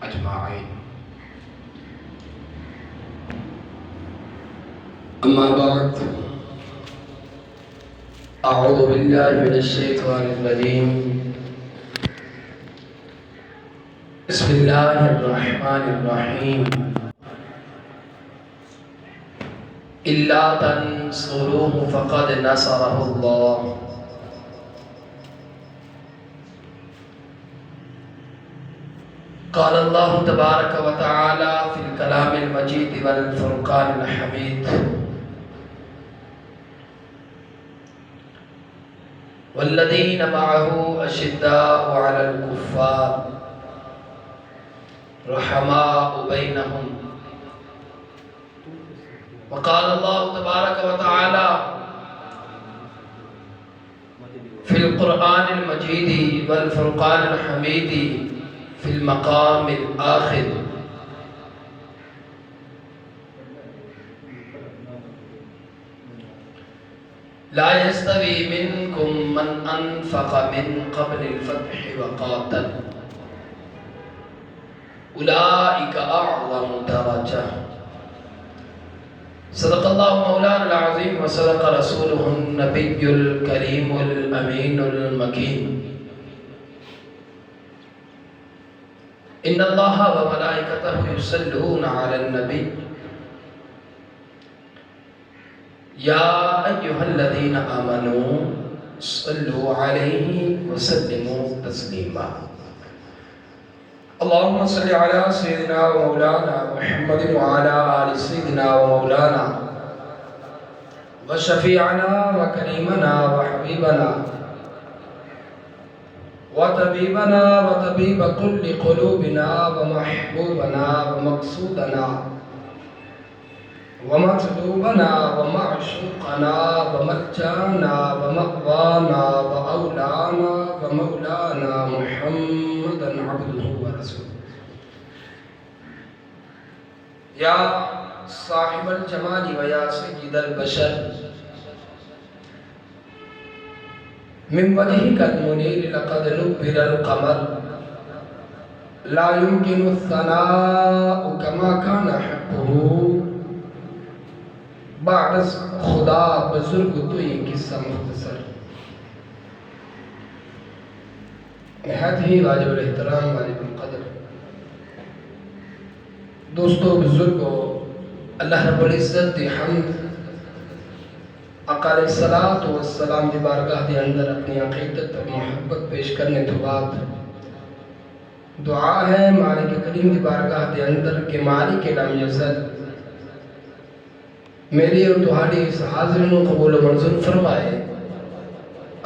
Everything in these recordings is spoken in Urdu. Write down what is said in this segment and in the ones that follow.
أجمعين. أما بعد، أعوذ بالله من الشيطان الرجيم. بسم الله الرحمن الرحيم. إلا تنصروه فقد نصره الله. قال الله تبارك وتعالى في الكلام المجيد والفرقان الحميد: والذين معه أشداء على الكفار رحماء بينهم. وقال الله تبارك وتعالى في القرآن المجيد والفرقان الحميد في المقام الآخر: لا يستوي منكم من أنفق من قبل الفتح وقاتل أولئك أعظم درجة. صدق الله مولانا العظيم وصدق رسوله النبي الكريم الأمين المكين. إن الله وملائكته يصلون على النبي يا أيها الذين آمنوا صلوا عليه وسلموا تسليما. اللهم صل على سيدنا ومولانا محمد وعلى آل سيدنا ومولانا وشفيعنا وكريمنا وحبيبنا وطبيبنا وطبيب كل قلوبنا ومحبوبنا ومقصودنا ومطلوبنا ومعشوقنا وملجانا ومأوانا وأولانا ومولانا محمدا عبده ورسوله. يا صاحب الجمال ويا سيد البشر، من وجهك المنير لقد نبر القمر، لا يمكن الثناء كما كان حقه بعد خدا بزرگ تو یہ قصہ مختصر. نہایت ہی واجب الاحترام واجب القدر دوستو بزرگو، اللہ رب العزت دی حمد آقا علیہ الصلوۃ والسلام دی بارگاہ دے اندر اپنی عقیدت اور محبت پیش کرنے تو بعد دعا ہے مالک کریم دی بارگاہ دے اندر کہ مالک لم یزل میری اور تہاڈی اس حاضری نو قبول و منظور فرمائے.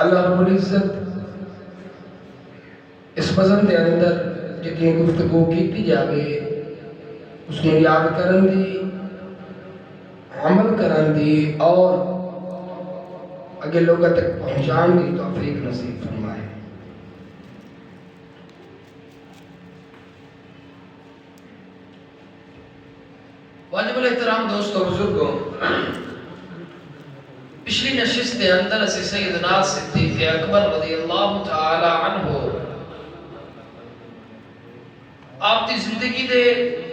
اللہ رب العزت اس بزم دے اندر جتنی گفتگو کیتی جاوے اس نو یاد کرن دی، عمل کرن دی اور اگے لوگوں تک پہنچان دی توفیق نصیب فرمائے. واجب الاحترام دوستو بزرگوں، پچھلی نشست کے اندر اسی سیدنا صدیق اکبر رضی اللہ تعالی عنہ آپ کی زندگی دے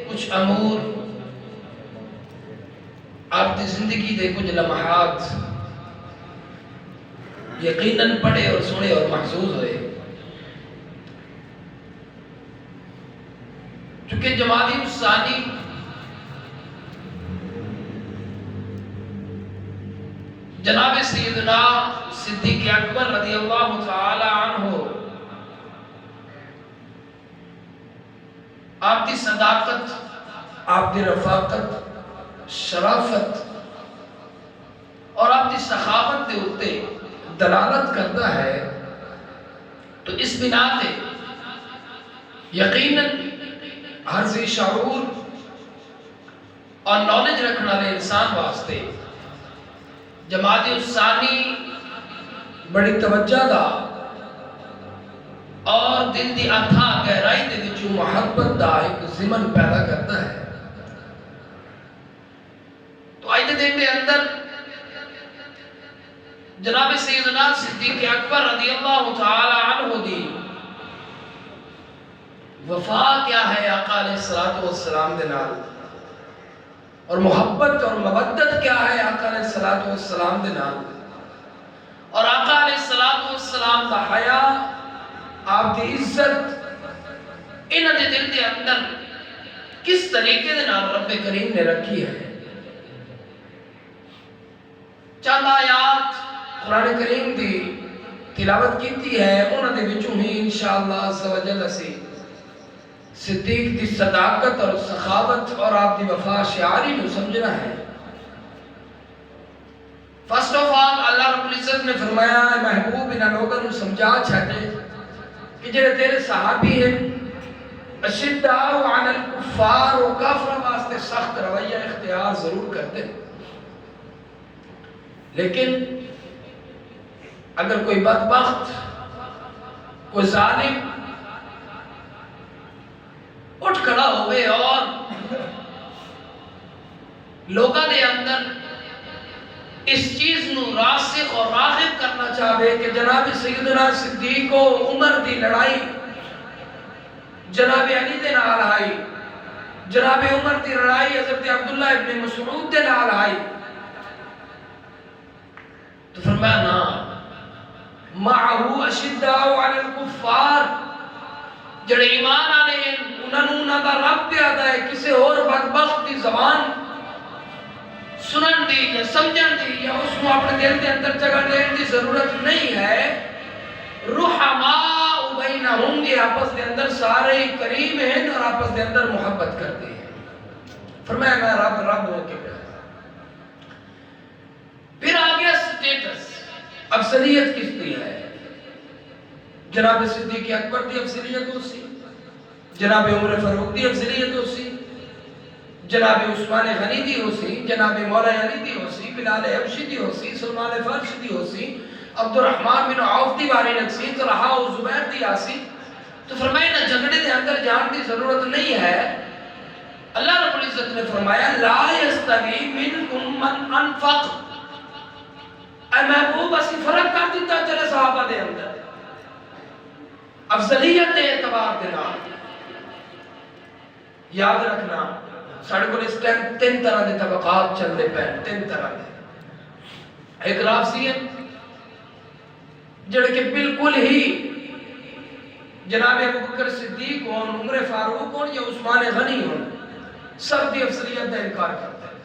کچھ امور، آپ کی زندگی دے کچھ لمحات یقیناً پڑھے اور سنے اور محسوس ہوئے. چونکہ جمادی الثانی جناب سیدنا صدیق اکبر رضی اللہ تعالی عنہ آپ کی صداقت، آپ کی رفاقت، شرافت اور آپ کی سخاوت کے اوپر دلالت کرتا ہے. تو اس بنا تے یقیناً ہر ذی شعور اور نالج رکھنے والے انسان واسطے جماعت الثانی بڑی توجہ دا اور دل دی اتھا گہرائی دے وچوں محبت دا ایک ضمن پیدا کرتا ہے. تو آج دے دن دے اندر جناب سیدنا صدیق اکبر رضی اللہ تعالی عنہ دی وفا کیا ہے آقا علیہ الصلوۃ والسلام دے نال، اور محبت اور مودت کیا ہے آقا علیہ الصلوۃ والسلام دے نال، اور آقا علیہ الصلوۃ والسلام دا حیا، آپ دی عزت انہاں دے دل دے اندر کس طریقے دے نال رب کریم نے رکھی ہے۔ چند آیات قرآن کریم دی تلاوت کیتی ہے، انہاں دے وچوں ہی انشاءاللہ عز و جل اسی صدیق دی صداقت اور سخاوت اور آپ دی وفا شعاری نو سمجھنا ہے۔ فرسٹ آف آل اللہ رب العزت نے فرمایا اے محبوب انہاں لوگوں نو سمجھا چھڈے کہ جڑے تیرے صحابی ہیں اشداء علی الکفار، و کافر واسطے سخت رویہ اختیار ضرور کرتے، لیکن اگر کوئی بدبخت، کوئی ظالم اٹھ کھڑا ہوئے اور لوگاں دے اندر اس چیز نو راسخ اور راغب کرنا چاہے کہ جناب سیدنا صدیق و عمر دی لڑائی جناب علی دے نال آئی، جناب عمر دی لڑائی حضرت عبداللہ ابن مسعود دے نال آئی، تو فرمایا نا معہو اشداء علی الکفار، جڑے ایمان آنے ہیں انہوں دا رب پہ آتا ہے، کسی اور بدبخت دی زبان سنن دی یا سمجھن دی یا اس کو اپنے دل کے اندر جگہ دین دی ضرورت نہیں ہے۔ رحماء بینہم، یہ آپس دے اندر سارے قریب ہیں اور آپس دے اندر محبت کرتے ہیں۔ فرمایا میں رب ہو کے پیارا۔ پھر آگیا سٹیٹس، افضلیت کس دی ہے؟ جناب صدیق اکبر دی افضلیت ہو سی، جناب عمر فاروق دی افضلیت ہو سی، جناب عثمان غنی دی ہو سی، جناب مولا علی دی ہو سی، بلال حبشی دی ہو سی، سلمان فارسی دی ہو سی، عبد الرحمن بن عوف دی باری نقصی، طلحہ و زبیر دی آسی، تو فرمایا نہ جھگڑے دے اندر جان دی ضرورت نہیں ہے۔ اللہ رب العزت نے فرمایا لا یستوی منکم من انفق، اے محبوب اسی فرق کر دیتا چلے صحابہ دے اندر افضلیت دے اعتبار دے نال۔ یاد رکھنا ساڑھے کو اس ٹائم تین طرح دے طبقات چل دے پہن، تین طرح دے۔ ایک رافضی ہیں جڑے کہ بالکل ہی جناب ابوبکر صدیق ہون، عمر فاروق ہون یا عثمان غنی ہون، سب دی افضلیت دا انکار کرتا ہے،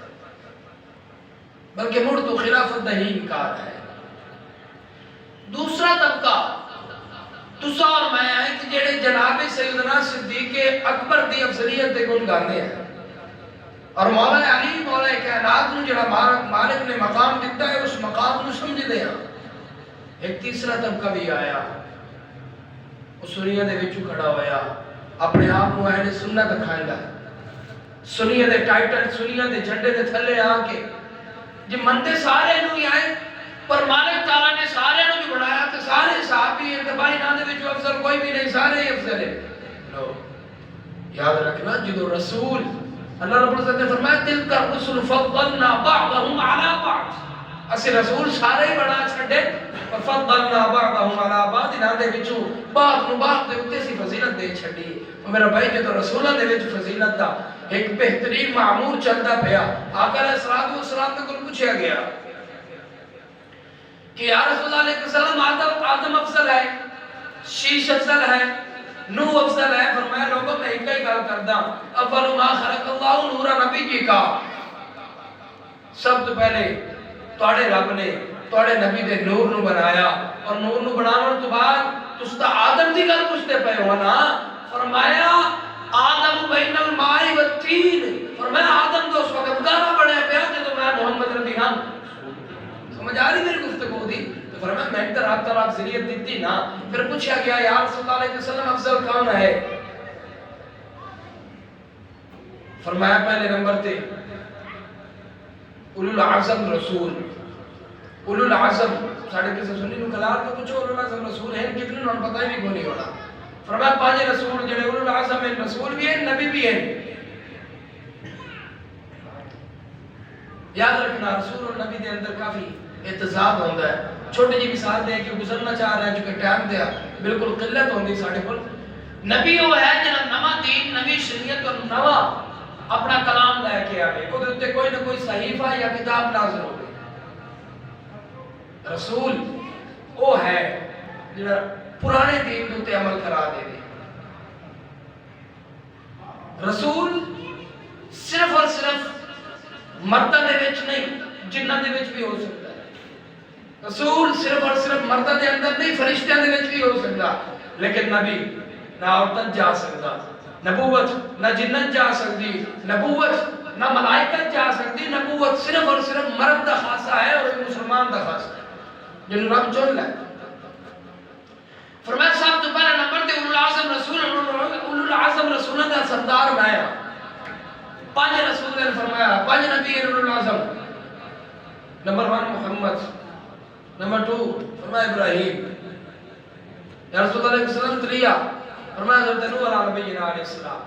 بلکہ مڑ تو خلافت دا ہی انکار ہے۔ دوسرا طبقہ تسا اور میں آئے کہ جڑے جناب سیدنا صدیق اکبر دی افضلیت دے گن گانے ہیں، اور مولا علی مولا کائنات نو جڑا مالک نے مقام دیتا ہے اس مقام نو سمجھ دے ہیں۔ ایک تیسرا طبقہ بھی آیا، وہ سنیہ دے وچوں کھڑا ہویا، اپنے آپ کو اہل سنت دکھائیں گا، سنیہ دے ٹائٹل سنیہ دے جھنڈے دے تھلے آ کے جی منتے سارے نو ہی آئے، پر مالک تعالیٰ نے سارے نو بھی بڑھایا کہ سارے صحابی ہیں، کہ بھائی نہ دے وچوں افضل کوئی بھی نہیں، سارے ہی افضل ہیں۔ لو یاد رکھنا جدو رسول اللہ رب العزت نے فرمایا تلک الرسل فضلنا بعضهم على بعض، اسی رسول سارے ہی بڑھا چھڑے، فضلنا بعضهم على بعض، انہاں دے وچوں بعض نو بعض دے اوتے سی فضیلت دے چھڑی۔ اور میرا بھائی جدو رسولاں دے وچ فضیلت دا ایک بہترین معمور چلدا پیا، آقا علیہ الصلوۃ والسلام نے کول پوچھا گیا کہ یا رسول اللہ علیہ السلام آدم افضل ہے، شیش افضل ہے، نو افضل ہے؟ فرمایا لوگوں میں ایک ہی گل کردا، اول ما خلق اللہ نور نبی جی کا، سب تو پہلے تواڈے رب نے تواڈے نبی دے نور نو بنایا، اور نور نو بناون تو بعد تس تا آدم دی گل پوچھتے پے ہو نا، فرمایا آدم بین الماء والطین، فرمایا آدم تو اس وقت گانا بڑھے پیا جدو میں محمد ربی ہاں۔ سمجھ آ رہی میری گفتگو دی؟ تو فرمایا میں تر آپ طرح افضلیت دیتی نا۔ پھر پوچھا گیا یا رسول اللہ علیہ وسلم افضل کون ہے؟ فرمایا پہلے نمبر تے اولو العظم رسول، اولو العظم ساڑھے کسے سنی نو کلار کو پوچھو اولو العظم رسول ہیں کتنے نو پتہ ہی بھی کو نہیں ہونا۔ فرمایا پانچ رسول جڑے اولو العظم ہیں، رسول بھی ہیں نبی بھی ہیں۔ یاد رکھنا رسول اور نبی دے اندر کافی احتساب ہوتا ہے۔ چھوٹی جی مثال دے کے گزرنا چاہ رہے ہیں چونکہ ٹائم دیا بالکل قلت ہوندی ساڑھے پر۔ نبی وہ ہے جنہاں نواں دین نوی شریعت اور نواں اپنا کلام لے کے آئے وہ دیتے کوئی نہ کوئی صحیفہ یا کتاب نازل ہو گئی. رسول وہ ہے جنہاں پرانے دین دوتے عمل کرا دے دے. رسول صرف اور صرف مردہ دے وچ نہیں جنہ دے وچ بھی ہو سکتا ہے. رسول صرف اور صرف مردہ دے اندر نہیں فرشتیاں دے وچ بھی ہو سکتا. لیکن نبی نہ عورتیں جا سکتا, نبوت نہ جنت جا سکتی, نبوت نہ ملائکت جا سکتی. نبوت صرف اور صرف مرد دا خاصہ ہے اور مسلمان دا خاصہ ہے جن رب چن لے. فرمایا صاحب تو پہلے نمبر تے اولو العظم رسولہ دا سردار بنایا. پانچ رسول نے فرمایا, پانچ نبی اولو العظم. نمبر 1 محمد, نمبر 2 فرمایا ابراہیم یا رسول اللہ علیہ وسلم تریا فرمایا حضرت نوح علیہ نبینا علیہ السلام.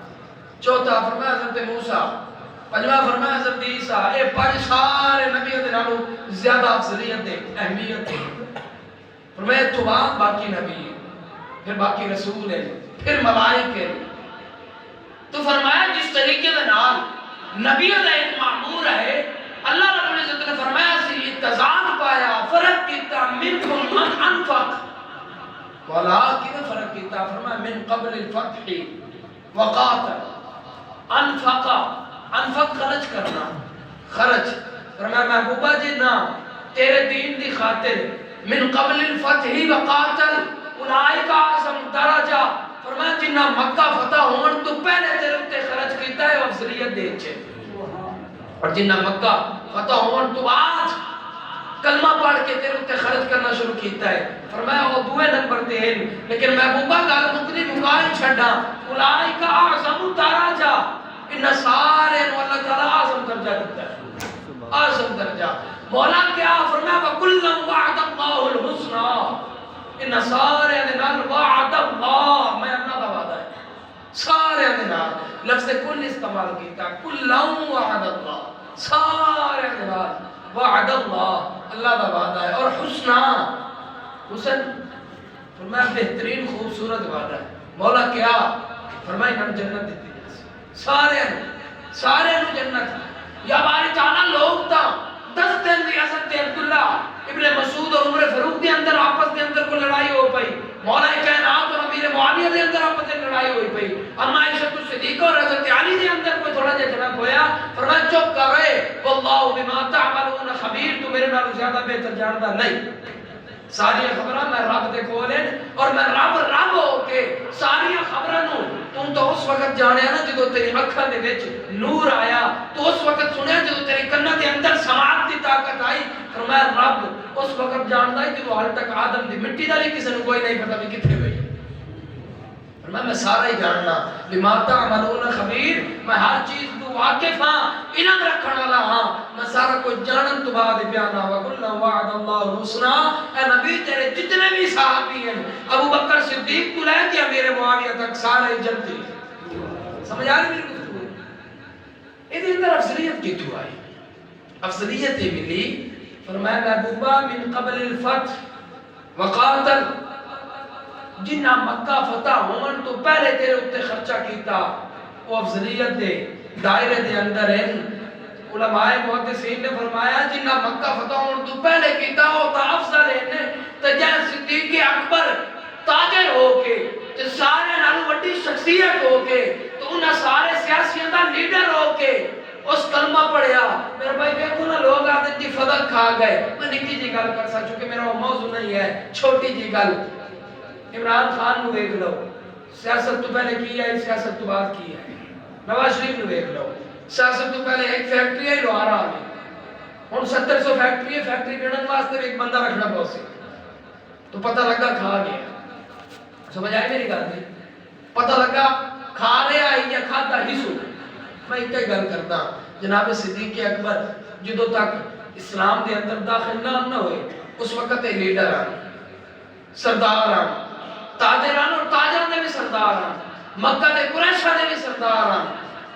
چوتھا فرمایا حضرت موسیٰ. پنجواں فرمایا حضرت عیسیٰ. اے پانچ سارے نبیوں دے نالوں زیادہ افضلیت دے اہمیت دے. فرمایا تو باقی نبی پھر باقی رسول ہے پھر ملائک ہے. تو فرمایا جس طریقے دے نال نبیوں دا ایک معمور ہے اللہ رب العزت نے فرمایا سی اتزان پایا فرق کیتا منکم من انفق. مولا کیوں فرق کیتا؟ فرمایا من قبل الفتح وقاتل. انفق خرچ کرنا, خرچ. فرمایا محبوبہ جی نا تیرے دین دی خاطر من قبل الفتح وقاتل اولئک اعظم درجہ. فرمایا جنہ مکہ فتح ہون تو پہلے تیرے تے خرچ کیتا ہے افضلیت دے چھے, اور جنہ مکہ فتح ہون تو آج کلمہ پڑھ کے تیرے تے خرچ کرنا شروع کیتا ہے. فرمایا وہ دوے نمبر تے ہیں لیکن محبوبہ گل مکری مکائی چھڑا اولئک اعظم درجہ. ان سارے نو اللہ تعالی اعظم درجہ دیتا ہے, اعظم درجہ. مولا کیا فرمایا وَكُلًّا وَعَدَ اللَّهُ الْحُسْنَى. ان سارے دے نال وعد اللہ میں اللہ دا وعدہ ہے. سارے دے نال لفظ کل استعمال کیتا کُلًّا وعد اللہ, سارے دے نال وعد اللہ اللہ دا وعدہ ہے. اور حسنہ حسن فرمایا بہترین خوبصورت وعدہ ہے. مولا کیا فرمایا ہم جنت دیتی سارے نو جنت. یا باری تعالیٰ لوگ تا 10 دن دی حضرت عبداللہ ابن مسعود اور عمر فاروق دے اندر آپس دے اندر کو لڑائی ہو پئی. مولا کائنات اور امیر معاویہ دے اندر آپس دے لڑائی ہوئی پئی. اما عائشہ صدیقہ اور حضرت علی دے اندر کوئی تھوڑا جہا جناب ہویا. فرمایا چپ کر رہے واللہ بما تعملون خبیر, تو میرے نالوں زیادہ بہتر جانتا نہیں. ساری خبراں میں رب دے کول ہیں اور میں رب ہو کے ساری خبراں نو تم تو اس وقت جانیا نا جدو تیری اکھاں دے وچ نور آیا, تو اس وقت سنیا جدو تیری کنا دے اندر سماعت دی طاقت آئی. فرمایا رب اس وقت جاندا ہے جدو حال تک آدم دی مٹی دا بھی کسی نے کوئی نہیں پتہ بھی کتنے گئی. میں سارا ہی جاننا بما تعملون خبیر, میں ہر چیز تو واقف ہاں, علم رکھنے والا ہاں, میں سارا کوئی جانن تو بعد بیانا. وَكُلًّا وَعَدَ اللَّهُ الْحُسْنَى. اے نبی تیرے جتنے بھی صحابی ہیں ابو بکر صدیق تو لے کے امیر معاویہ تک سارے جنتی. سمجھ آ رہی میری گفتگو؟ اس اندر افضلیت کی تو آئی, افضلیت یہ ملی. فرمایا محبوبہ من قبل الفتح وقاتل, جنہ مکہ فتح ہون تو پہلے تیرے اتنے خرچہ کیتا وہ افضلیت دے دائرے دے اندر ہیں. علماء محدثین نے فرمایا جنہ مکہ فتح ہون تو پہلے کیتا وہ تا افضل ہیں. تجھے صدیق اکبر تاجر ہو کے سارے نالوں وڈی شخصیت ہو کے تو انہاں سارے سیاسیوں دا لیڈر ہو کے اس کلمہ پڑھیا. میرے بھائی دیکھو نا لوگ آتے جی فضل کھا گئے. میں نکی جی گل کر سا چونکہ میرا وہ موضوع نہیں ہے, چھوٹی جی گل. عمران خان نو دیکھ لو, سیاست تو پہلے کی ہے سیاست تو بعد کی ہے. نواز شریف نو دیکھ لو, سیاست تو پہلے ایک فیکٹری ہے لو آ رہا ہے, ہن 700 فیکٹری ہے, فیکٹری گنن واسطے ایک بندہ رکھنا بہت سی. تو پتہ لگا کھا گیا. سمجھ آئی میری گل نہیں؟ پتہ لگا کھا رہا ہے یا کھاتا ہی سو. میں ایک گل کرتا جناب صدیق اکبر جدو تک اسلام دے اندر داخل نہ ہوئے اس وقت لیڈر آن, سردار آن, تاجران اور تاجران دے بھی سردار آن, مکہ دے قریشہ دے بھی سردار آن.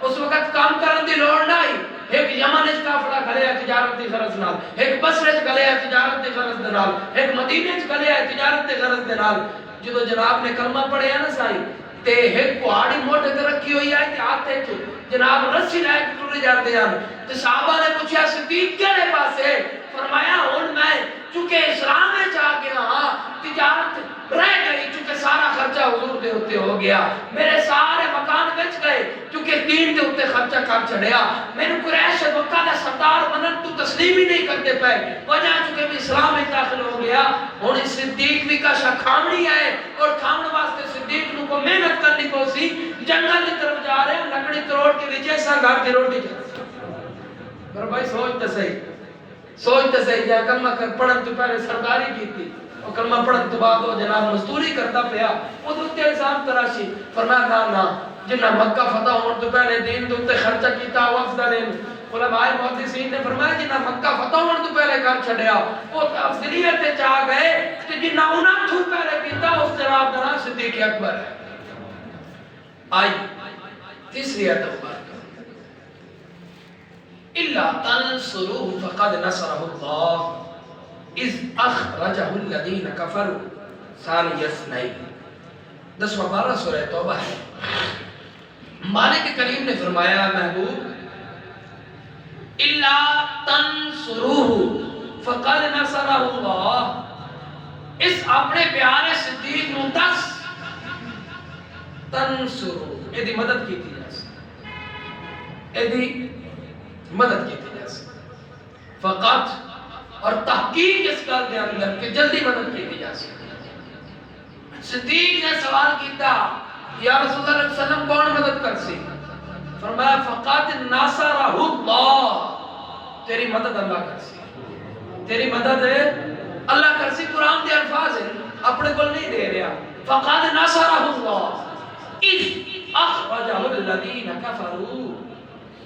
اس وقت کام کرن دی لوڑ نہ آئی. ایک یمن وچ قافلہ کھڑیا تجارت دی غرض نال, ایک بصرے وچ کھڑیا تجارت دی غرض دے نال, ایک مدینے وچ کھڑیا تجارت دی غرض دے نال. جدو جناب نے کلمہ پڑھیا نا سائی تے ایک پہاڑی موٹے تے رکھی ہوئی ہے تے ہاتھے چ جناب رسی لے کے ٹرے جاندے ہیں تے صحابہ نے پوچھا صدیق کہڑے پاسے؟ فرمایا ہن میں چونکہ اسلام میں آ گیا ہاں تجارت رہ گئی چونکہ سارا خرچہ حضور دے ہوتے ہو گیا میرے سارے مکان بچ گئے چونکہ دین دے ہوتے خرچہ کر چھڑیا میں نے قریش مکہ دا سردار بنن تو تسلیم ہی نہیں کرتے پے وجہ چونکہ میں اسلام میں داخل ہو گیا ہن صدیق بھی کا کھامنی ہے اور کھامن واسطے صدیق نو کو محنت کرنی کو سی جنگل کی طرف جا رہے ہیں لکڑی توڑ کے وچے سا گھر دی روٹی پر بھائی سوچ تے صحیح جا کلمہ کر پڑھن تو پہلے سرداری کی تھی اور کلمہ پڑھن تو بعد وہ جناب مزدوری کرتا پیا وہ تو تے الزام تراشی فرمایا نا جنہ مکہ فتح ہونے تو پہلے دین دے اوتے خرچہ کیتا افضل علماء محدثین نے فرمایا جنہ مکہ فتح ہونے تو پہلے کر چھڈیا وہ افضلیت تے چا گئے کہ جنہ انہاں تو پہلے کیتا اس جناب دا نام صدیق اکبر ہے آئی تیسری آیت إلا تنصروه فقد نصره الله إذ أخرجه الذين كفروا ثاني اثنين 10 سورہ توبہ ہے مالک کریم نے فرمایا محبوب إلا تنصروه فقد نصره الله اس اپنے پیارے صدیق نو دس تنصروه ایدی مدد کی تھی ایدی مدد کی تھی جیسے فقط اور تحقیق اس کال دے اندر کہ جلدی مدد کی تھی جیسے صدیق نے سوال کیتا یا رسول اللہ علیہ وسلم کون مدد کر سی فرمایا فقط ناصرہ اللہ تیری مدد اللہ کر سی تیری مدد اللہ کر سی قرآن دے الفاظ ہیں اپنے کو نہیں دے رہا فقط ناصرہ اللہ اذ اخرجہ الذین کفروا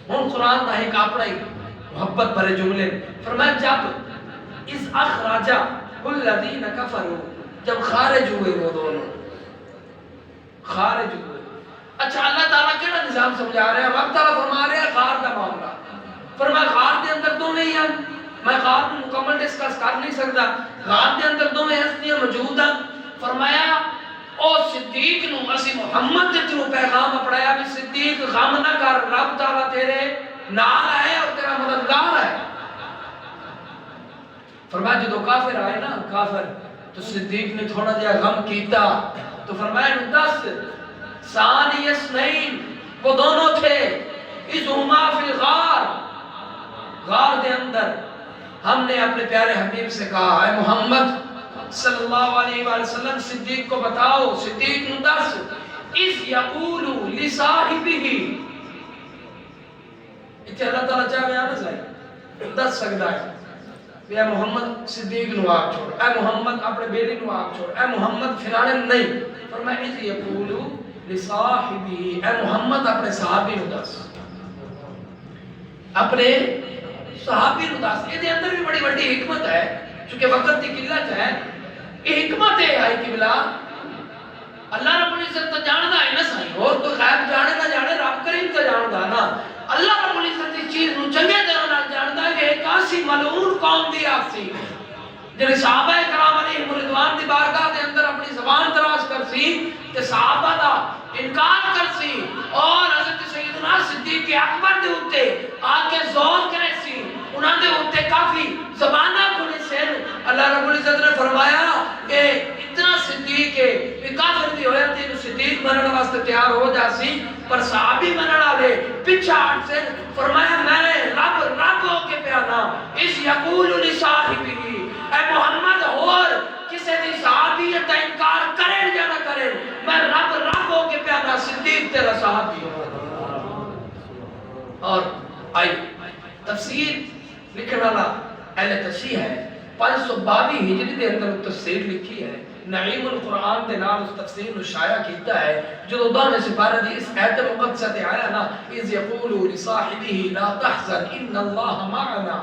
ہون قرآن دا ایک اپنا ہی محبت بھرے جملے فرمایا جب اس اخراجہ الذین کفروا جب خارج ہوئے وہ دونوں خارج ہوئے اچھا اللہ تعالیٰ کیڑا نظام سمجھا رہے ہیں وقت تعالیٰ فرما رہے ہیں غار دا معاملہ فرمایا غار دے اندر دو نہیں ہیں میں غار کو مکمل ڈسکس کر نہیں سکتا غار دے اندر دو میں ہستیاں موجود ہیں فرمایا او صدیق نو اسی محمد دے تھرو پیغام اپڑایا بھی صدیق غم نہ کر رب تعالیٰ تیرے نال ہے اور تیرا مددگار ہے فرمایا جدو کافر آئے نا کافر تو صدیق نے تھوڑا جہا غم کیتا تو فرمایا نو دس ثانی اثنین وہ دونوں تھے اذہما فی الغار غار دے اندر ہم نے اپنے پیارے حبیب سے کہا اے محمد صلی اللہ علیہ وآلہ وسلم صدیق کو بتاؤ صدیق نو دس اذ یقول لصاحبہ اتھے اللہ تعالیٰ چاہے آنا چاہیے دس سکتا ہے اے محمد صدیق نو آگ چھوڑ اے محمد اپنے بیٹی نو آگ چھوڑ اے محمد فلانے نہیں فرمایا اذ یقول لصاحبہ اے محمد اپنے صحابی نو دس اپنے صحابی نو دس یہ دے اندر بھی بڑی بڑی حکمت ہے چونکہ وقت کی قلت ہے یہ حکمت ہے آئی قبلہ اللہ رب العزت تو جاندہ ہے نا سائیں اور تو غیب جانے نہ جانے رب کریم تو جاندہ نا اللہ رب العزت اس چیز نو چنگے طرح نہ جاندہ ہے کہ ایک آسی ملعون قوم دی آسی جنہیں صحابہ کرام علیہ رضوان دی بارگاہ دے اندر اپنی زبان دراز کر سی کہ صحابہ دا انکار کر سی اور حضرت سیدنا صدیق اکبر دے ہوتے آگے زور کرے سی انہاں دے ہوتے کافی زبانہ کھلے سے اللہ رب العزت نے فرمایا کہ اتنا صدیق ہے کہ کافر بھی ہویا تھی صدیق مننے واسطے تیار ہو جا سی پر صحابی مننا لے پچھا ہٹ سے فرمایا میں رب ہو کے پیانا اس یقول لصاحبہ اے محمد اور کسے دی صحابیت انکار کرے یا نہ کرے میں رب ہو کے پیانا صدیق تیرا صحابی ہوں اور آئی تفسیر لکھنے والا اہل تفسیر ہے 522 ہجری دے اندر تفسیر لکھی ہے نعیم القرآن دے نام اس تفسیر نو شائع کیتا ہے جو دو میں سپارہ دی اس آیت مقدسہ تے آیا نا اذ یقولوا لصاحبہ لا تحزن ان اللہ معنا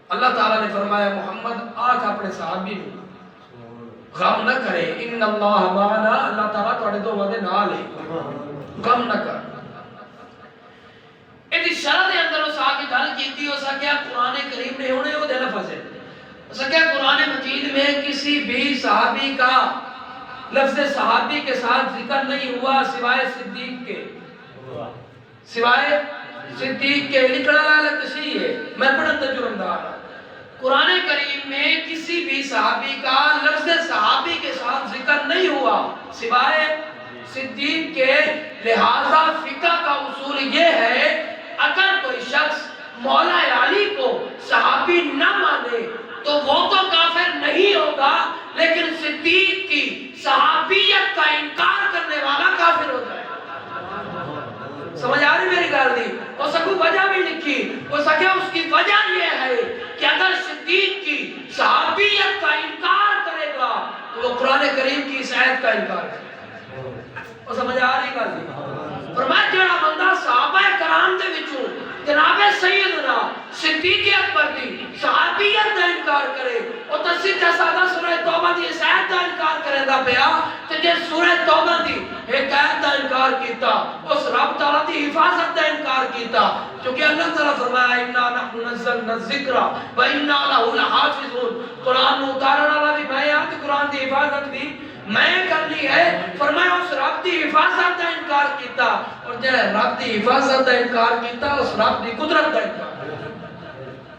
اللہ تعالیٰ نے فرمایا محمد آج اپنے صحابی نو غم نہ کرے ان اللہ معنا اللہ تعالیٰ توڑے دو وعدے نہ لے غم نہ کر ایدی شرح دے اندر اس آگے گل کیتی ہو سکیا قرآن کریم نے انہیں وہ دے لفظ ہے ہو سکیا قرآن مجید میں کسی بھی صحابی کا لفظ صحابی کے ساتھ ذکر نہیں ہوا سوائے صدیق کے، سوائے صدیق کے. لکھنا لالت تشریح ہے، میں بڑا تجربہ. قرآن کریم میں کسی بھی صحابی کا لفظ صحابی کے ساتھ ذکر نہیں ہوا سوائے صدیق کے. لہذا فقہ کا اصول یہ ہے اگر کوئی شخص مولا علی کو صحابی نہ مانے تو وہ تو کافر نہیں ہوگا، لیکن صدیق کی صحابیت کا انکار کرنے والا کافر ہو جائے گا. سمجھ آ رہی میری گل دی؟ وہ سکو وجہ بھی لکھی، وہ سکے اس کی وجہ یہ ہے کہ اگر صدیق کی صحابیت کا انکار کرے گا تو وہ قرآن کریم کی اس آیت کا انکار کرے گا. وہ سمجھ آ رہی گل دی؟ فرمایا جڑا بندہ صحابہ کرام دے وچوں جناب سیدنا صدیق اکبر دی صحابیت کا انکار کرے او تے سیدھا سادہ سورہ توبہ دی اس آیت کا انکار کریندا پیا. تے جے سورہ توبہ دی ایک آیت کا انکار کیتا، اس رب تعالی دی حفاظت کا انکار کیتا، کیونکہ اللہ تعالی فرمایا انا نحن نزلنا الذکر و انا لہ لحافظون. قرآن نو اتارن والا بھی میں ہاں تے قرآن دی حفاظت بھی میں کرنی ہے. فرمایا اس رب دی حفاظت کا انکار کیتا، اور جے رب دی حفاظت کا انکار کیتا اس رب دی قدرت کا انکار کیتا.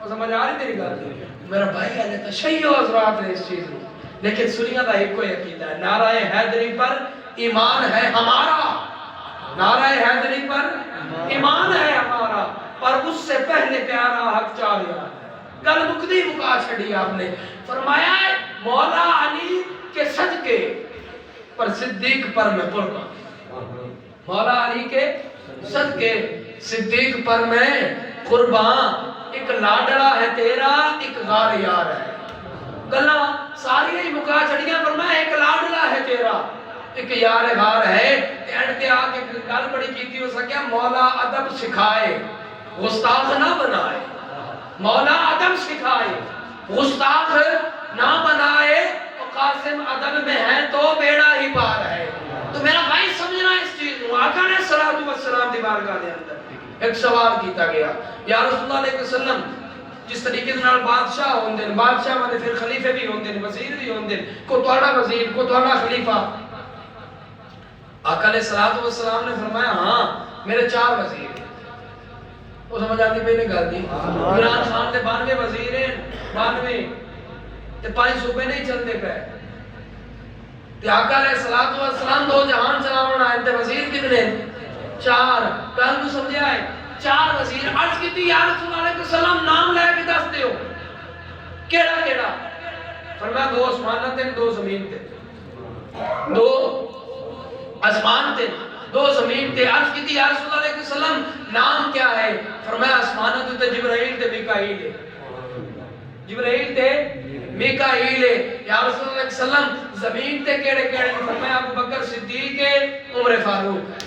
وہ سمجھ آ رہی میری بات؟ میرا بھائی ہے تشیع حضرات نے اس چیز میں، لیکن سنیہ کا ایک کوئی عقیدہ ہے نعرہ حیدری پر ایمان ہے ہمارا، نعرہ حیدری پر ایمان ہے ہمارا، پر اس سے پہلے پیارا حق چاہ لیا. گل مکدی مکا چھڑی آپ نے. فرمایا ہے مولا علی کے صدقے پر صدیق پر میں قربان، مولا علی کے صدقے صدیق پر میں قربان. ایک لاڈڑا ہے تیرا ایک غار یار ہے. گلاں ساری ہی مکا چھڑیاں. فرمایا ایک لاڈڑا ہے تیرا ایک یار غار ہے. اینڈ تے آ کے گل بڑی کیتی ہو سکیا مولا ادب سکھائے استاد نہ بنائے، مولا ادب سکھائے استاد نہ بنائے. قاسم ادب میں ہے تو بیڑا ہی پار ہے. تو میرا بھائی سمجھنا اس چیز کو. آقا علیہ الصلوۃ والسلام دی بارگاہ دے اندر ایک سوال کیتا گیا، یا رسول اللہ علیہ وسلم جس طریقے نال بادشاہ ہوندے نے، بادشاہ والے پھر خلیفے بھی ہوندے نے، وزیر بھی ہوندے نے، کو تہاڈا وزیر کو تہاڈا خلیفہ. آقا علیہ الصلوۃ والسلام نے فرمایا ہاں میرے 4 وزیر ہیں. وہ سمجھ آتی پئی نہیں گل دی؟ عمران خان دے 92 وزیر ہیں، 92 تے 5 صوبے نہیں چلتے پے. تے آقا علیہ الصلوۃ والسلام 2 جہان چلاون آئے تے وزیر کتنے؟ 4. گل تو سمجھا ہے؟ 4 وزیر. عرض کیتی یا رسول اللہ علیہ وسلم نام لے کے دس دیو کیڑا کیڑا؟ فرمایا 2 آسمان تے 2 زمین تے، 2 آسمان تے 2 زمین تے. عرض کیتی یا رسول اللہ علیہ وسلم نام کیا ہے؟ فرمایا آسمان تے جبرائیل تے میکائیل ہے، جبرائیل تے میکائیل ہے. یا رسول اللہ علیہ وسلم زمین تے کیڑے کیڑے؟ فرمایا ابو بکر صدیق ہے، عمر فاروق.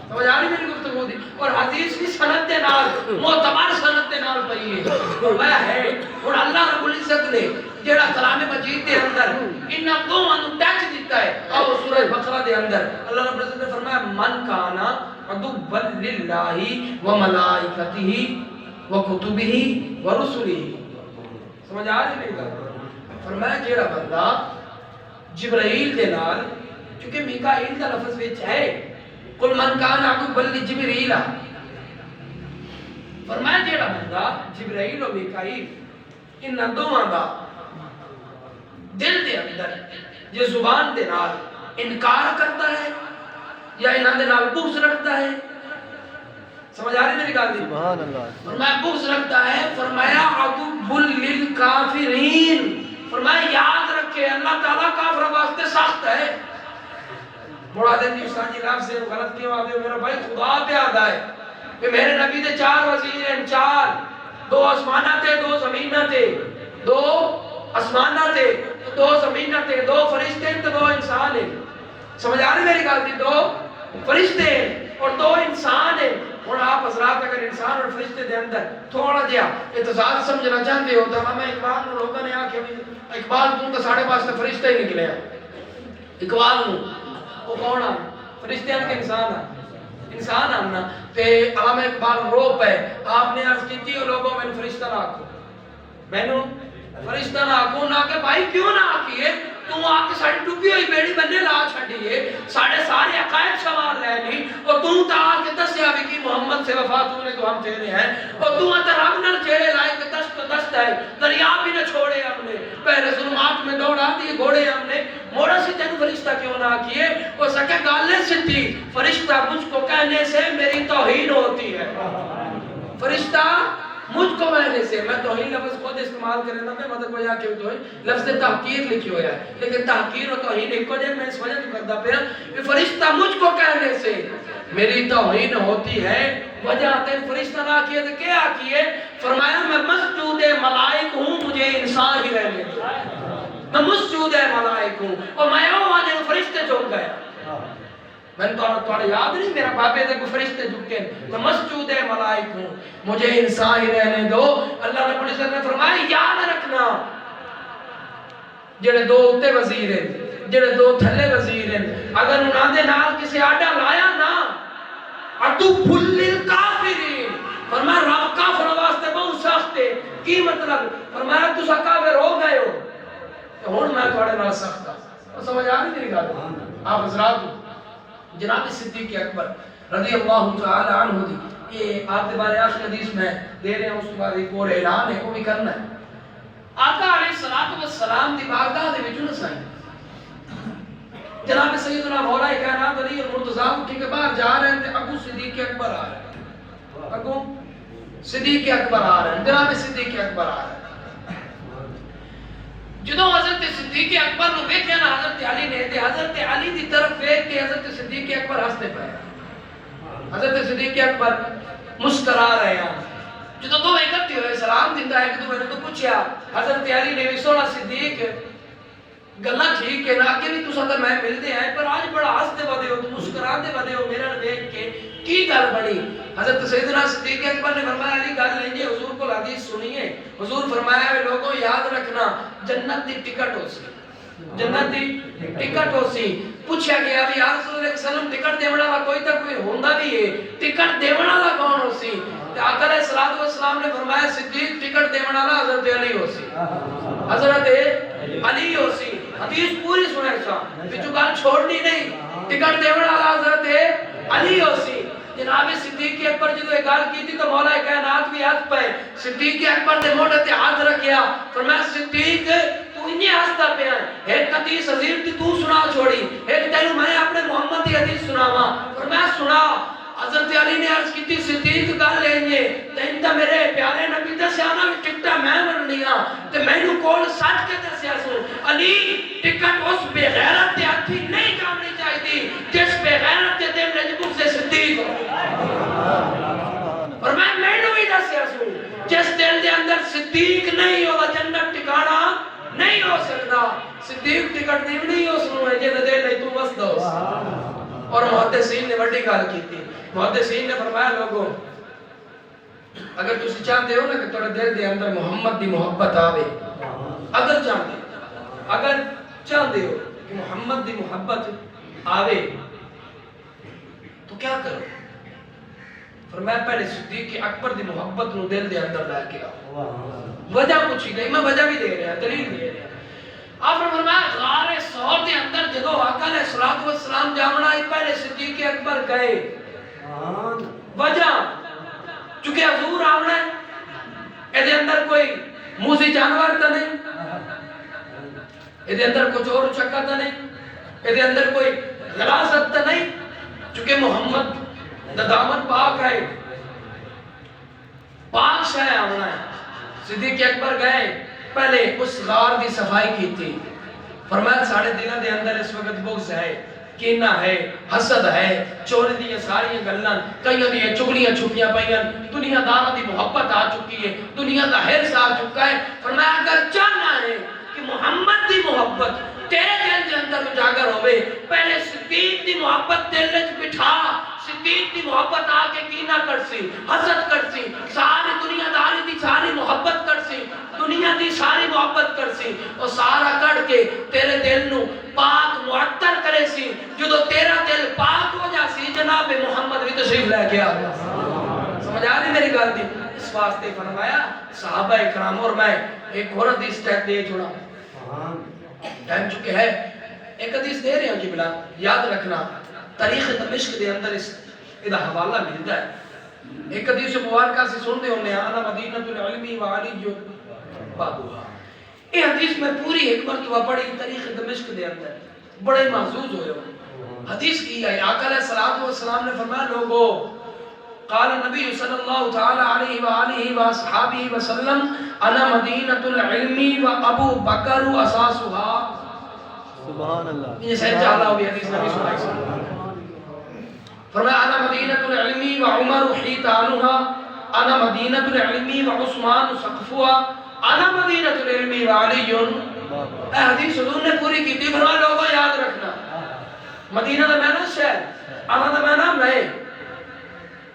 سمجھ آ رہی میری گفتگو دی؟ اور حدیث کی سند دے نال معتبر سند دے نال پئی ہے. فرمایا ہے اور اللہ رب العزت نے جڑا کلام مجید دے اندر انہاں دوواں نوں ٹچ دیتا ہے. اور سورہ بقرہ دے اندر اللہ رب العزت نے فرمایا من کانا عدوا للہ و ملائکتہ و کتبہ و رسلہ. سمجھ آ رہی میری بات؟ فرمایا جڑا بندہ جبرائیل دے نال، کیونکہ میکائیل دا لفظ وچ ہے قل من کان عدوا لجبرائیل، فرمایا جڑا بندہ جبرائیل و میکائیل انہاں دوواں دا دل دے اندر یہ زبان دے نال انکار کرتا ہے یا انہاں دے نال بغض رکھتا ہے. سمجھ آ رہی میری گل دی؟ سبحان اللہ. فرمایا بغض رکھتا ہے. فرمایا عدو للکافرین. فرمایا یاد رکھے اللہ تعالیٰ کافر واسطے سخت ہے. بڑا دن نہیں سانجی لفظ سے غلط کیوں آدھے میرا بھائی خدا پہ آدھا ہے کہ میرے نبی دے 4 وزیر ہیں، 4 2 آسمانہ تے 2 زمینہ تے، 2 آسمانہ تے 2 زمینہ تے، 2 فرشتے تے 2 انسان ہیں. سمجھ آ رہی میری گل دی؟ 2 فرشتے ہیں اور 2 انسان ہیں. اور آپ حضرات اگر انسان اور فرشتے دے اندر تھوڑا جہا اعتزاز سمجھنا چاہتے ہو تو میں اقبال نو لوگاں نے آکھیا اقبال تو ساڈے واسطے فرشتہ ہی نکلیا. اقبال نو وہ کون ہے؟ فرشتے ہیں کہ انسان ہے؟ انسان ہے نا. تے علامہ اقبال رو پے آپ نے عرض کیتی ہو لوگوں میں فرشتہ نہ آکھو، میں نو فرشتہ نہ آکھو. نہ کہ بھائی کیوں نہ آکھیے؟ تو آ کے ساری ڈبی ہوئی بیڑی بننے لا چھڑیے ساڑھے سارے عقائد سوال لینی اور تو تا آ کے دسیا بھی کہ محمد سے وفات ہونے کو ہم تیرے ہیں اور تو آتا رب نال جیڑے لائے کہ دست تو دست ہے دریا بھی نہ چھوڑے ہم نے پہلے ظلمات میں دوڑا دیے گھوڑے ہم نے موڑا سے تینو فرشتہ کیوں نہ کیے وہ سکے گالے سے تھی فرشتہ مجھ کو کہنے سے میری توہین ہوتی ہے فرشتہ مجھ کو کہنے سے میں توہین لفظ خود استعمال کریں نا میں مدد کو یا کہ توہین لفظ تحقیر لکھی ہویا ہے لیکن تحقیر و توہین ایک کو جائے میں اس وجہ تو کردہ پیا کہ فرشتہ مجھ کو کہنے سے میری توہین ہوتی ہے وجہ تین فرشتہ نہ کیے تو کیا کیے فرمایا میں مسجود ملائک ہوں مجھے انسان ہی رہنے دو میں مسجود ملائک ہوں اور میں وہاں فرشتے جھک گیا میں نے تو یاد نہیں میرا بابے دے کو فرشتے جھکے میں مسجود ملائک ہوں مجھے انسان ہی رہنے دو اللہ رب العزت نے فرمایا یاد رکھنا جڑے دو اتے وزیر ہیں جڑے دو تھلے وزیر ہیں اگر انہاں دے نال کسی آڈا لایا نا اور تو پھلی کافرین فرمایا رب کافر واسطے بہت سخت ہے کی مطلب فرمایا تو کافر ہو گئے ہو ہن میں تھوڑے نال سخت ہوں سمجھ آ رہی میری گل آپ حضرات جناب صدیق اکبر رضی اللہ تعالی عنہ دی یہ آپ کے بارے آخر حدیث میں دے رہے ہیں اس کے بعد ایک اور اعلان ہے وہ بھی کرنا ہے آقا علیہ السلام دی بارگاہ دے وچوں نسائیں جناب سیدنا مولا کائنات علی المرتضیٰ اٹھ کے باہر جا رہے ہیں تے ابو صدیق اکبر آ رہے ہیں ابو صدیق اکبر آ رہے ہیں جناب صدیق اکبر آ رہے ہیں جدوں حضرت صدیق اکبر نو ویکھیا نا حضرت علی نے تے حضرت علی دی طرف ویکھ کے حضرت صدیق اکبر ہنستے پے حضرت صدیق اکبر مسکرا رہے ہیں جدوں دو اکٹھے ہوئے سلام دیندا ہے کہ تو پوچھیا حضرت علی نے بھی سونا صدیق گلا ٹھیک ہے نا کہ بھی تساں تے میں ملدے ہیں پر آج بڑا ہنستے ودے ہو تو مسکراتے ودے ہو میرے ویکھ کے کی گل بنی حضرت سیدنا صدیق اکبر نے فرمایا علی گل لیں حضور کو حدیث سنیے حضور فرمایا ہے لوگوں یاد رکھنا جنت دی ٹکٹ ہو سی جنت دی ٹکٹ ہو سی پوچھا گیا بھی یا رسول اللہ علیہ وسلم ٹکٹ دیوڑ والا کوئی تا کوئی ہوندا بھی ہے ٹکٹ دیوڑ والا کون ہو سی تے آقا علیہ الصلوۃ والسلام نے فرمایا صدیق ٹکٹ دیوڑ والا حضرت علی ہو سی حضرت علی ہو سی حدیث پوری سنے سا وچوں گل چھوڑنی نہیں ٹکٹ دیوڑ والا حضرت علی ہو سی جناب صدیق اکبر جدو ایک گل کی تو مولا کائنات بھی ہاتھ پائے صدیق اکبر نے موڑے تے ہاتھ رکھیا فرمایا صدیق تو انہیں ہستا پہ ہے ایک حدیث عظیم تھی تو سنا چھوڑی ایک تینو میں اپنے محمد کی حدیث سناواں فرمایا سنا حضرت علی نے عرض کی صدیق گل لینگے تین تا میرے پیارے نبی دسیا نا بھی ٹکٹا میں بننیاں تے مینو کول سچ کے دسیا سو علی ٹکٹ اس بے غیرت تے ہتھی نہیں جامنی چاہیے جس بے غیرت تے دل وچ بغض صدیق اور مینو بھی دسیا سو جس دل دے اندر صدیق نہیں ہوگا جنت ٹھکانا نہیں ہو سکتا صدیق ٹکٹ دیونی اس نو ہے جے دل نہیں تو وسدا ہو اور محدثین نے بڑی گل کی تھی محدثین نے فرمایا لوگوں اگر تسی چاہتے ہو نا کہ تھوڑے دل دے اندر محمد دی محبت آوے اگر چاہتے ہو کہ محمد دی محبت آوے تو کیا کرو فرمایا پہلے صدیق اکبر دی محبت نو دل دے اندر لے کے آؤ وجہ پوچھی گئی میں وجہ بھی دے رہا دلیل دے رہا آپ نے فرمایا غار سور دے اندر جدو آقا علیہ الصلوۃ والسلام جامنا ہے پہلے صدیق اکبر گئے وجہ چونکہ حضور آونا ہے اے دے اندر کوئی موزی جانور تا نہیں اے دے اندر کوئی چور چکا تا نہیں اے دے اندر کوئی غلاظت تا نہیں چونکہ محمد دامن پاک ہے پاک شاہ آونا ہے صدیق اکبر گئے پہلے اس غار دی صفائی کی تھی فرمایا ساڑھے دلوں دے اندر اس وقت بغض ہے کینہ ہے حسد ہے چوری دی ساری گلاں کئیوں دی چگلیاں چھپیاں پئیاں دنیا دار دی محبت آ چکی ہے دنیا دا حرص آ چکا ہے فرمایا اگر چاہنا ہے کہ محمد دی محبت تیرے دل دے اندر اجاگر ہوئے پہلے صدیق دی محبت دل وچ بٹھا صدیق دی محبت آ کے کینہ کرسی حسد کرسی ساری دنیا داری دی ساری محبت کرسی دنیا دی ساری محبت کرسی اور سارا کڑ کے تیرے دل نو پاک معطر کرے سی جدو تیرا دل پاک ہو جاسی جناب محمد بھی تشریف لے کے آ گیا سمجھ آ رہی میری گل دی اس واسطے فرمایا صحابہ کرام اور میں ایک اور حدیث دے چھوڑا ٹائم چکے ہے. ایک حدیث دے رہے ہیں کہ بلا یاد رکھنا تاریخ دمشق دے اندر اس دا حوالہ ملتا ہے. ایک حدیث مبارکہ سے سن دے ہونے انا مدینۃ العلم و علی بابوہا. یہ حدیث میں پوری ایک مرتبہ پڑھی تاریخ دمشق دے اندر بڑے محظوظ ہوئے ہوں. حدیث کی ہے آقا علیہ الصلوۃ والسلام نے فرمایا لوگو قال النبی صلی اللہ تعالی علیہ وآلہ وصحابہ وسلم انا مدینۃ العلم و ابو بکر اساسها. سبحان اللہ. یہ سچ چاہتا ہو بھی حدیث نبی صلی اللہ علیہ وسلم فرمایا انا مدینۃ العلم و عمر حیطانها انا مدینۃ العلم و عثمان سقفها انا مدینۃ العلم و علی. اے حدیث حضور نے پوری کی تھی. فرمایا لوگوں یاد رکھنا مدینہ دا معنی شہر انا دا معنی میں.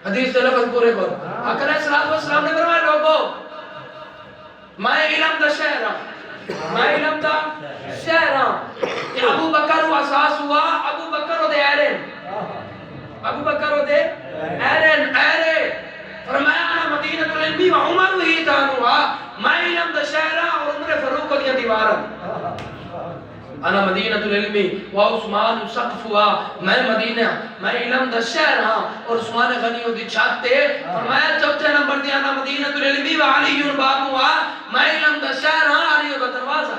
حدیث کے لفظ پورے کرو. آقا علیہ الصلوۃ والسلام نے فرمایا لوگوں میں علم دا شہر ہوں میں علم دا شہر ہوں. کہ ابو بکر و اساس ہوا ابو بکر دے ایرن ابو بکر دے ایرن ایرے. فرمایا انا مدینۃ العلم و عمر ہی تانوا میں علم دا شہر ہوں اور عمر فاروق دی دیوار ہوں. انا مدینۃ العلم و عثمان سقفها میں مدینہ میں علم دا شہر ہاں اور عثمان غنی دی چھت تے. فرمایا چوتھے نمبر دی انا مدینۃ العلم و علی بابها میں علم دا شہر ہاں علی دا دروازہ.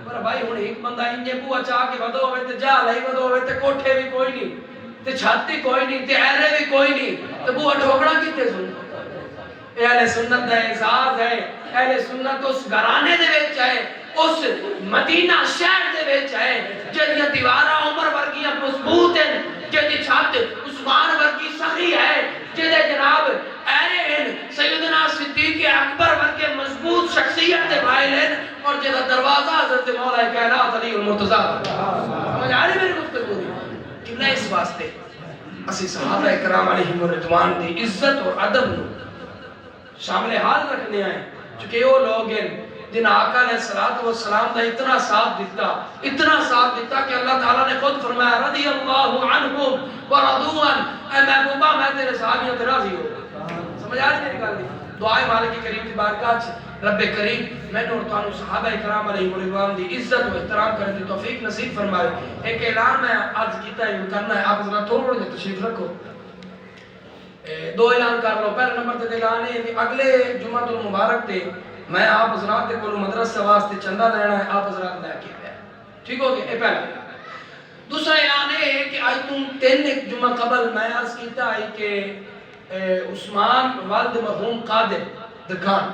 پر بھائی ہن ایک بندہ انجے بو چا کے ودو ہوے تے جا لئی ودو ہوے تے کوٹھے بھی کوئی نہیں تے چھت بھی کوئی نہیں تے ایرے بھی کوئی نہیں تے بو ٹھوکڑا کتے سن. اے اہل سنت دا احساس ہے. اہل سنت اس گھرانے دے وچ ہے اس مدینہ شہر دے وچ ہے جدی دیواراں عمر ورگیاں مضبوط ہیں جدی چھت عثمان ورگی سخی ہے جدے جناب ایرے ہیں سیدنا صدیق اکبر ورگے مضبوط شخصیت دے مائل ہیں اور جدا دروازہ حضرت مولا کائنات علی المرتضیٰ. سمجھ آ رہی میری گفتگو کتنا اس واسطے اسی صحابہ کرام علیہم الرضوان دی عزت اور ادب نو شامل حال رکھنے آئے چونکہ وہ لوگ ہیں جن آقا علیہ الصلوۃ والسلام دا اتنا ساتھ دیتا کہ اللہ تعالیٰ نے خود فرمایا رضی اللہ عنہم ورضوا عنہ. اے محبوبہ میں تیرے صحابیوں تے راضی ہوں. سمجھ آ رہی میری گل دی. دعائے مالک کریم کی بارگاہ چ رب کریم میں نے اور تانوں صحابہ کرام علیہم الرضوان دی عزت و احترام کرنے دی توفیق نصیب فرمائے. ایک اعلان میں عرض کیتا ہے کرنا ہے آپ ذرا تھوڑے جے تشریف رکھو. دو اعلان کر لو. پہلا نمبر تے اعلان ہے کہ اگلے جمعہ المبارک تے میں آپ حضرات کو مدرسے واسطے چندہ لینا ہے آپ حضرات لے کے آئے. ٹھیک ہو گیا. یہ پہلا. دوسرا اعلان ہے کہ آج تم 3 جمعہ قبل میں عرض کیتا ہے کہ عثمان والد مرحوم قادر دکان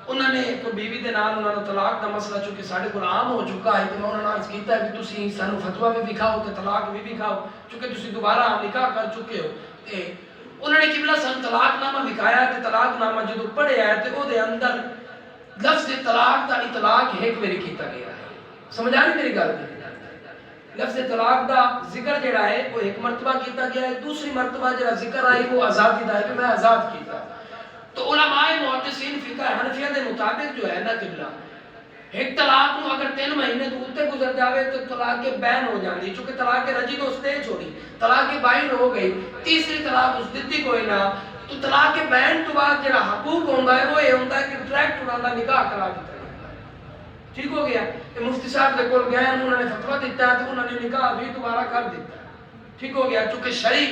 انہوں نے ایک بیوی دے نال انہوں نے طلاق دا مسئلہ چونکہ ساڑھے کو عام ہو چکا ہے کہ میں انہوں نے عرض کیتا ہے کہ تسی سانو فتویٰ بھی دکھاؤ تے طلاق بھی کھاؤ چونکہ تسی دوبارہ نکاح کر چکے ہو. انہوں نے قبلہ سن طلاق نامہ دکھایا تے طلاق نامہ جدو پڑھے آئے تے او دے اندر لفظ طلاق دا اطلاق ایک میری کیتا گیا ہے. سمجھ آ رہی میری گل دی. لفظ طلاق دا ذکر جڑا ہے وہ ایک مرتبہ کیتا گیا ہے. دوسری مرتبہ جڑا ذکر آئی وہ آزادی دا ہے کہ میں آزاد کیتا. تو علماء محدثین فقہ حنفیہ دے مطابق جو ہے نا قبلہ ایک طلاق نو اگر 3 مہینے تو اوتے گزر جاوے تو طلاق کے بین ہو جاندی چونکہ طلاق رجی تو اس نے چھوڑی طلاق کے بائن ہو گئی. تیسری طلاق اس دتی کوئی نہ تو طلاق کے بین تو بعد جڑا حقوق ہوندا ہے وہ یہ ہوندا ہے کہ ڈائریکٹ انہاں دا نکاح کرا دیتا ہے. ٹھیک ہو گیا. کہ مفتی صاحب دے کول گئے انہوں نے فتویٰ دیتا ہے تو انہوں نے نکاح بھی دوبارہ کر دیتا ہے. ٹھیک ہو گیا. چونکہ شرعی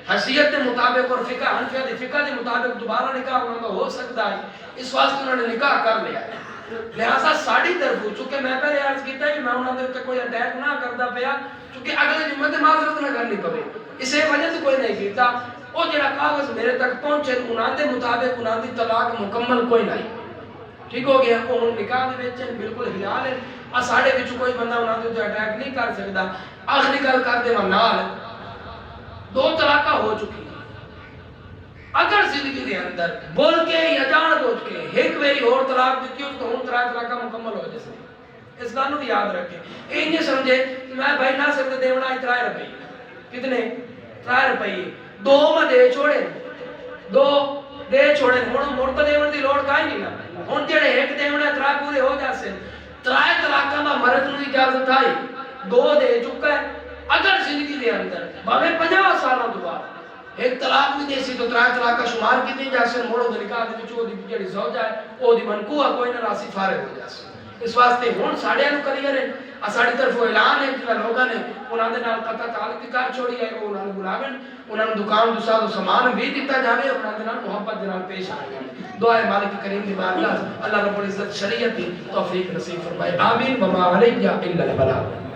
حیثیت کے مطابق اور فقہ حنفیہ دے فقہ کے مطابق دوبارہ نکاح انہوں کا ہو سکتا ہے. اس واسطے انہوں نے نکاح کر لیا ہے. لہذا ساڑی طرف چونکہ میں پہلے عرض کیتا ہے کہ میں انہوں نے کوئی اٹیک نہ کرتا پیا چونکہ اگلے جمعے تے معذرت نہ کرنی پوے اسے وجہ سے کوئی نہیں کیتا. وہ جڑا کاغذ میرے تک پہنچے انہوں دے مطابق انہوں دی طلاق مکمل کوئی نہیں. ٹھیک ہو گیا. وہ نکاح دے وچ بالکل حلال ہے. ساڑے وچ کوئی بندہ انہوں دے اٹیک نہیں کر سکتا. آخری گل کر دے نال 2 طلاقاں ہو چکی. اگر زندگی دے اندر بول کے یا جان بوجھ کے ایک میری اور طلاق دیتی ہو تو ہوں 3 طلاقاں مکمل ہو جیسے. اس گل بھی یاد رکھے. یہ نہیں سمجھے میں بھائی نہ سکتے دیونا 3 روپے. کتنے 3 روپے 2 میں دے چھوڑے 2 دے چھوڑے ہوں مڑ دیون دی لوڑ کہیں نہیں نا. ہوں جڑے ایک دیونا 3 پورے ہو جاسے 3 طلاقاں دا مرد نو اجازت آئی 2 دے چکا ہے. اگر زندگی دے اندر باویں 50 سالوں تو بعد ایک طلاق بھی دیسی تو 3 طلاق کا شمار کیتے جاسے موڑو دے نکاح دے وچ او دی جڑی زوجہ ہے او دی منقوہ کوئی نہ راسی فارغ ہو جاسے. اس واسطے ہن ساڈے نو کلیئر ہے ساڈی طرف اعلان ہے کہ لوگاں نے انہاں دے نال قطع تعلق کر چھوڑی ہے انہاں نوں بلاون انہاں نوں دکان دو سال سامان بھی دتا جاوے انہاں دے نال محبت دے نال پیش آ جائے دعا ہے مالک کریم دی بارگاہ اللہ رب العزت شریعت دی توفیق نصیب فرمائے آمین وما علیہ الا البلاغ